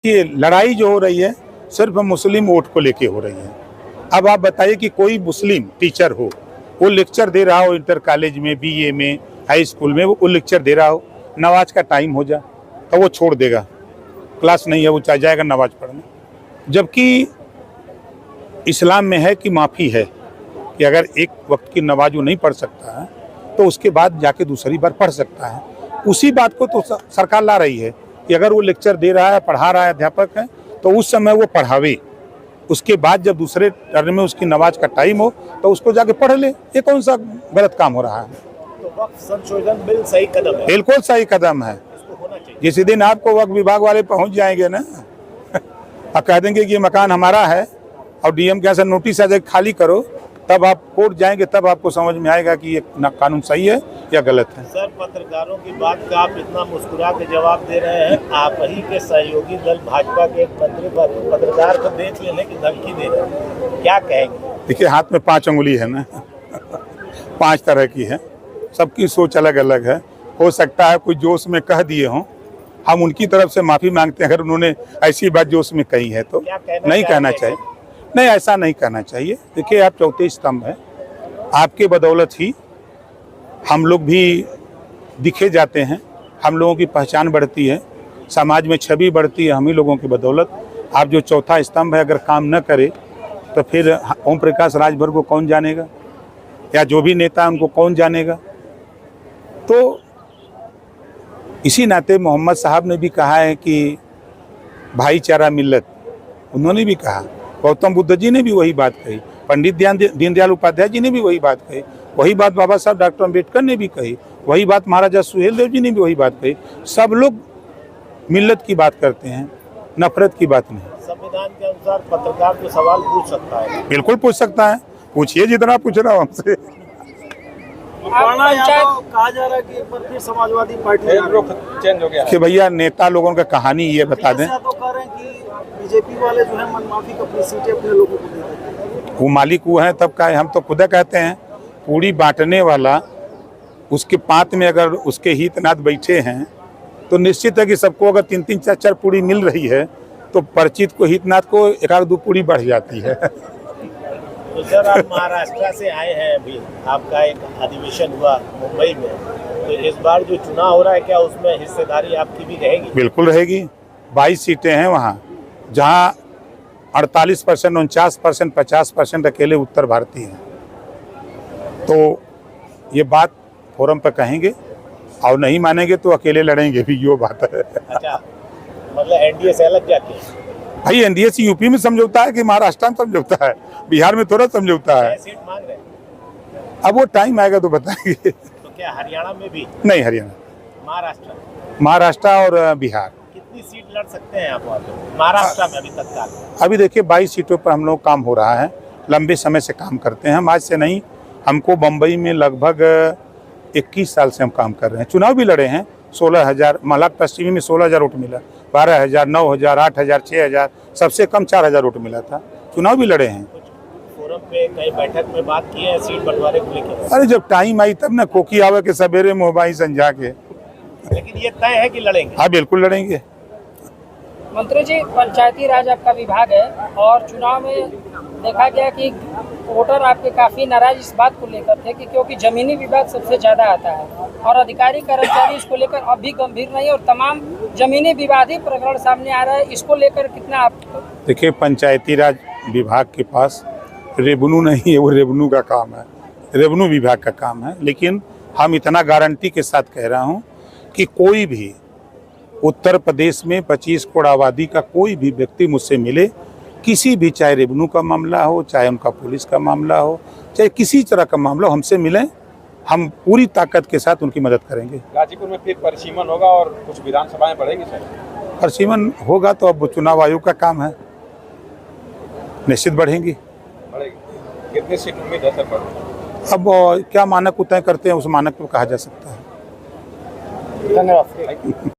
ये लड़ाई जो हो रही है सिर्फ मुस्लिम वोट को लेके हो रही है। अब आप बताइए कि कोई मुस्लिम टीचर हो, वो लेक्चर दे रहा हो इंटर कॉलेज में, बीए में, हाई स्कूल में, वो लेक्चर दे रहा हो, नमाज का टाइम हो जाए तो वो छोड़ देगा, क्लास नहीं है, वो चाहे जाएगा नमाज पढ़ने। जबकि इस्लाम में है कि माफ़ी है कि अगर एक वक्त की नमाज वो नहीं पढ़ सकता है तो उसके बाद जाके दूसरी बार पढ़ सकता है। उसी बात को तो सरकार ला रही है कि अगर वो लेक्चर दे रहा है, पढ़ा रहा है, अध्यापक है, तो उस समय वो पढ़ावे, उसके बाद जब दूसरे टर्न में उसकी नमाज का टाइम हो तो उसको जाके पढ़ ले। ये कौन सा गलत काम हो रहा है? तो वक्फ संशोधन बिल सही कदम है, बिल्कुल सही कदम है। होना चाहिए। जिस दिन आपको वक्फ विभाग वाले पहुंच जाएंगे ना, आप कह देंगे कि ये मकान हमारा है और डीएम के यहाँ से नोटिस आ जाए खाली करो, तब आप कोर्ट जाएंगे, तब आपको समझ में आएगा कि ये कानून सही है या गलत है। सर, पत्रकारों की बात का आप इतना मुस्कुरा के जवाब दे रहे हैं। आप ही के सहयोगी दल भाजपा के एक मंत्री पत्रकार को देख लेने की धमकी दे रहे हैं, क्या कहेंगे? देखिए, हाथ में 5 उंगली है ना, 5 तरह की है, सबकी सोच अलग अलग है। हो सकता है कोई जोश में कह दिए हों, हम उनकी तरफ से माफ़ी मांगते हैं अगर उन्होंने ऐसी बात जोश में कही है तो। नहीं कहना चाहिए, नहीं, ऐसा नहीं कहना चाहिए। देखिए, आप चौथे स्तंभ हैं, आपके बदौलत ही हम लोग भी दिखे जाते हैं, हम लोगों की पहचान बढ़ती है, समाज में छवि बढ़ती है, हम ही लोगों की बदौलत। आप जो चौथा स्तंभ है अगर काम न करे तो फिर ओम प्रकाश राजभर को कौन जानेगा, या जो भी नेता उनको कौन जानेगा? तो इसी नाते मोहम्मद साहब ने भी कहा है कि भाईचारा मिल्लत, उन्होंने भी कहा, गौतम बुद्ध जी ने भी वही बात कही, पंडित दीनदयाल उपाध्याय जी ने भी वही बात कही, वही बात बाबा साहब डॉक्टर अम्बेडकर ने भी कही, वही बात महाराजा सुहेलदेव जी ने भी वही बात कही। सब लोग मिल्लत की बात करते हैं, नफरत की बात नहीं। संविधान के अनुसार पत्रकार जो सवाल पूछ सकता है, बिल्कुल पूछ सकता है, पूछिए जितना पूछ रहा हूँ हमसे। कहा जा रहा है कि एक बार फिर समाजवादी पार्टी चेंज हो गया कि भैया नेता लोगों का कहानी ये बता दें, तो कह रहे हैं कि बीजेपी वाले जो है मनमाफी का अपनी सीटें अपने लोगों को दे देते हैं। वो मालिक वो हैं तब का है। हम तो खुद कहते हैं पूरी बांटने वाला, उसके पात में अगर उसके हितनाथ बैठे हैं तो निश्चित है कि सबको अगर 3-3, 4-4 पूरी मिल रही है तो परिचित को, हितनाथ को 1-2 पूरी बढ़ जाती है। तो सर, आप महाराष्ट्र से आए हैं, अभी आपका एक अधिवेशन हुआ मुंबई में, तो इस बार जो चुनाव हो रहा है क्या उसमें हिस्सेदारी आपकी भी रहेगी? बिल्कुल रहेगी। 22 सीटें हैं वहाँ, जहाँ 48%, 49%, 50% अकेले उत्तर भारतीय हैं। तो ये बात फोरम पर कहेंगे और नहीं मानेंगे तो अकेले लड़ेंगे भी, यो बात है। अच्छा, मतलब एनडीए से अलग जाके? भाई, एनडीए से यूपी में समझौता है कि महाराष्ट्र में समझौता है, बिहार में थोड़ा समझौता है। सीट मांग रहे हैं, अब वो टाइम आएगा तो बताएंगे। तो क्या हरियाणा में भी? नहीं, हरियाणा, महाराष्ट्र और बिहार। कितनी सीट लड़ सकते हैं आप वहाँ पे महाराष्ट्र में अभी तत्काल? अभी देखिए, 22 सीटों पर हम लोग काम हो रहा है, लंबे समय से काम करते हैं हम, आज से नहीं। हमको बम्बई में लगभग 21 साल से हम काम कर रहे हैं। चुनाव भी लड़े हैं, 16,000, मलाक पश्चिमी में 16,000 वोट मिला, 12,000, 9,000, 8,000, 6,000, सबसे कम 4,000 वोट मिला था। चुनाव भी लड़े हैं। फोरम पे कई बैठक में बात की है सीट बंटवारे को लेकर? अरे जब टाइम आई तब ना, कोकी आवे के सवेरे मोहबाई संझा के। लेकिन ये तय है कि लड़ेंगे? हाँ, बिल्कुल लड़ेंगे। मंत्री जी, पंचायती राज आपका विभाग है और चुनाव में देखा गया कि वोटर आपके काफ़ी नाराज इस बात को लेकर थे कि क्योंकि जमीनी विवाद सबसे ज़्यादा आता है और अधिकारी कर्मचारी इसको लेकर अब भी गंभीर नहीं, और तमाम जमीनी विवादी प्रकरण सामने आ रहा है, इसको लेकर कितना आप? देखिए, पंचायती राज विभाग के पास रेवेन्यू नहीं है, वो रेवेन्यू का काम है, रेवेन्यू विभाग का काम है। लेकिन हम इतना गारंटी के साथ कह रहा हूँ कि कोई भी उत्तर प्रदेश में 25 करोड़ आबादी का कोई भी व्यक्ति मुझसे मिले, किसी भी, चाहे रेवेन्यू का मामला हो, चाहे उनका पुलिस का मामला हो, चाहे किसी तरह का मामला हो, हमसे मिलें, हम पूरी ताकत के साथ उनकी मदद करेंगे। गाजीपुर में फिर परिसीमन होगा और कुछ विधानसभाएं बढ़ेंगी सर? परिसीमन होगा तो अब चुनाव आयोग का काम है, निश्चित बढ़ेंगी। कितनी सीट उम्मीद है सर? अब क्या मानक तय करते हैं, उस मानक को कहा जा सकता है। धन्यवाद।